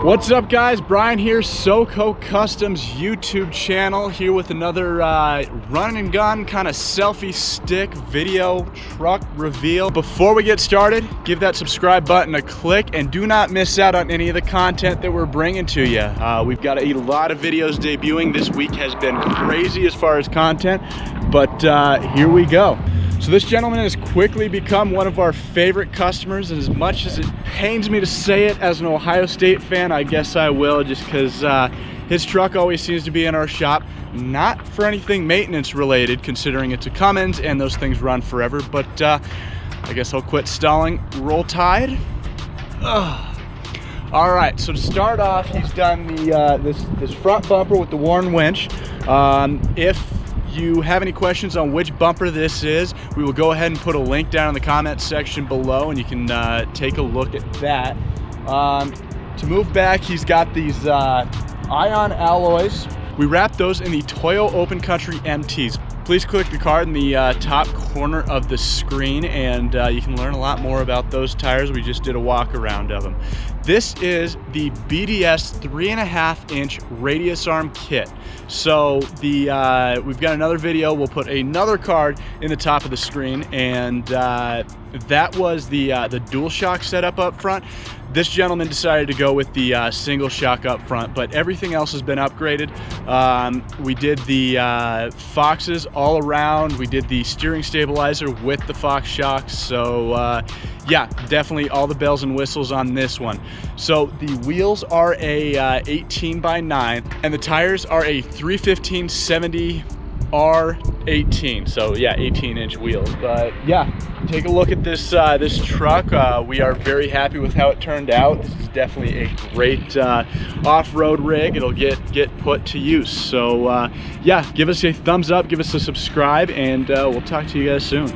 What's up guys, Brian here, SoCo Customs YouTube channel, here with another run and gun kind of selfie stick video truck reveal. Before we get started, give that subscribe button a click and do not miss out on any of the content that we're bringing to you. We've got a lot of videos debuting. This week has been crazy as far as content, but here we go. So this gentleman has quickly become one of our favorite customers, and as much as it pains me to say it as an Ohio State fan, I guess I will, just because his truck always seems to be in our shop. Not for anything maintenance related, considering it's a Cummins and those things run forever, but I guess I'll quit stalling. Roll Tide. All right, so to start off, he's done the this front bumper with the worn winch. If you have any questions on which bumper this is, we will go ahead and put a link down in the comments section below, and you can take a look at that. To move back, he's got these ion alloys. We wrapped those in the Toyo Open Country MTs. Please click the card in the top corner of the screen, and you can learn a lot more about those tires. We just did a walk around of them. This is the BDS 3.5-inch Radius Arm Kit. So we've got another video. We'll put another card in the top of the screen, and that was the dual shock setup up front. This gentleman decided to go with the single shock up front, but everything else has been upgraded. We did the Foxes all around. We did the steering stabilizer with the Fox shocks. So yeah, definitely all the bells and whistles on this one. So the wheels are a 18x9, and the tires are a 315/70 R18, so yeah, 18-inch wheels. But yeah, take a look at this this truck. We are very happy with how it turned out. This is definitely a great off-road rig. It'll get put to use. So yeah, give us a thumbs up, give us a subscribe, and we'll talk to you guys soon.